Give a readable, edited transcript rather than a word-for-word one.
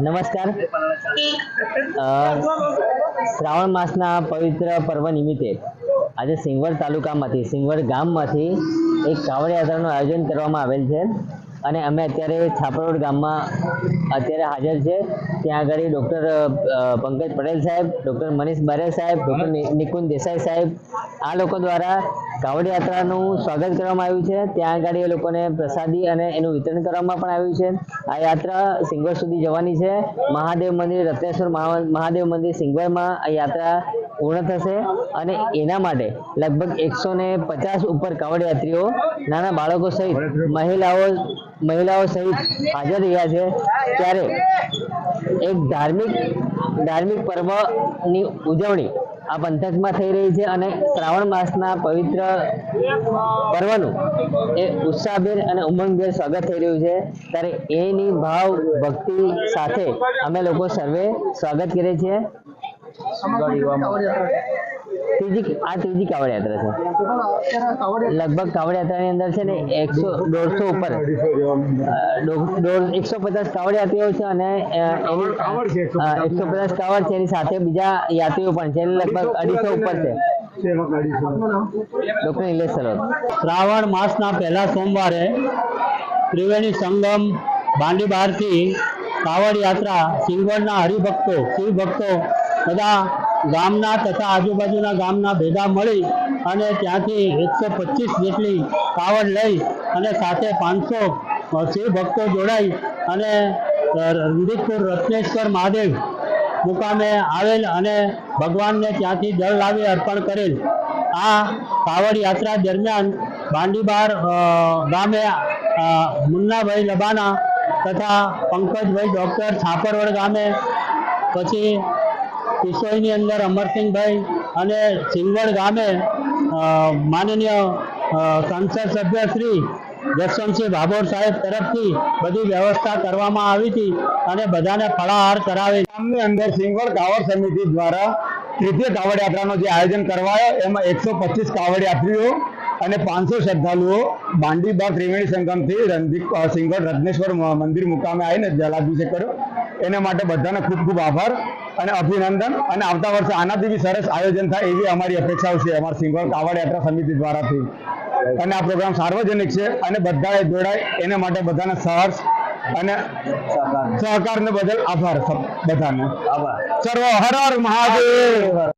નમસ્કાર. શ્રાવણ માસના પવિત્ર પર્વ નિમિત્તે આજે સિંગવડ તાલુકામાંથી સિંગવડ ગામમાંથી એક કાવડ યાત્રાનું આયોજન કરવામાં આવેલ છે અને અમે અત્યારે છાપરોડ ગામમાં અત્યારે હાજર છે. ત્યાં આગળ ડૉક્ટર પંકજ પટેલ સાહેબ, ડૉક્ટર મનીષ બારે સાહેબ, ડૉક્ટર નિકુંજ દેસાઈ સાહેબ, આ લોકો દ્વારા કાવડ યાત્રાનું સ્વાગત કરવામાં આવ્યું છે. ત્યાં આગળ એ લોકોને પ્રસાદી અને એનું વિતરણ કરવામાં પણ આવ્યું છે. આ યાત્રા સિંગવડ સુધી જવાની છે. મહાદેવ મંદિર, રત્નેશ્વર મહાદેવ મંદિર સિંગવડમાં આ યાત્રા પૂર્ણ થશે અને એના માટે લગભગ 150 ઉપર કાવડ યાત્રીઓ નાના બાળકો સહિત મહિલાઓ સહિત હાજર રહ્યા છે. ત્યારે એક ધાર્મિક પર્વની ઉજવણી આ પંથકમાં થઈ રહી છે અને શ્રાવણ માસના પવિત્ર પર્વનું એ ઉત્સાહભેર અને ઉમંગભેર સ્વાગત થઈ રહ્યું છે. ત્યારે એની ભાવ ભક્તિ સાથે અમે લોકો સર્વે સ્વાગત કરીએ છીએ. ત્રીજી કાવડ યાત્રા છે. લગભગ કાવડ યાત્રાની અંદર છે ને 150 ઉપર 150 કાવડ યાત્રીઓ છે અને 150 કાવડ છે. એની સાથે બીજા યાત્રીઓ પણ છે, લગભગ 250 ઉપર છે. ડોક્ટર નિલેશ સરોદ. શ્રાવણ માસના પહેલા સોમવારે ત્રિવેણી સંગમ બાંડીબારથી કાવડ યાત્રા સિંગવડના હરિભક્તો, શિવ ભક્તો બધા ગામના તથા આજુબાજુના ગામના ભેગા મળી અને ત્યાંથી 125 જેટલી કાવડ લઈ અને સાથે 500 શિવ ભક્તો જોડાઈ અને રંધીકપુર રત્નેશ્વર મહાદેવ મુકામે આવેલ અને ભગવાનને ત્યાંથી જળ લાવી અર્પણ કરેલ. આ કાવડ યાત્રા દરમિયાન બાંડીબાર ગામે મુન્નાભાઈ લબાના તથા પંકજભાઈ ડૉક્ટર છાપરવડ ગામે, પછી કિશોરની અંદર અમરસિંહભાઈ અને સિંગવડ ગામે માનનીય સંસદ સભ્ય શ્રી જસવંતસિંહ ભાભોર સાહેબ તરફથી બધી વ્યવસ્થા કરવામાં આવી હતી અને બધાને ફળાહાર કરાવે. ગામની અંદર સિંગવડ કાવડ સમિતિ દ્વારા તૃતીય કાવડ યાત્રાનું જે આયોજન કરવાયો એમાં 125 કાવડ યાત્રીઓ અને 500 શ્રદ્ધાળુઓ બાંડીબાર ત્રિવેણી સંગમથી સિંગવડ રત્નેશ્વર મંદિર મુકામે આવીને જલાભિષેક કર્યો. એના માટે બધાને ખૂબ ખૂબ આભાર અને અભિનંદન. અને આવતા વર્ષે આનાથી બી સરસ આયોજન થાય એવી અમારી અપેક્ષાઓ છે અમારા સિંગવડ કાવડ યાત્રા સમિતિ દ્વારાથી. અને આ પ્રોગ્રામ સાર્વજનિક છે અને બધાએ જોડાય એના માટે બધાને સહર્ષ અને સહકારને બદલ આભાર. બધાને આભાર. સર્વ હર હર મહાદેવ.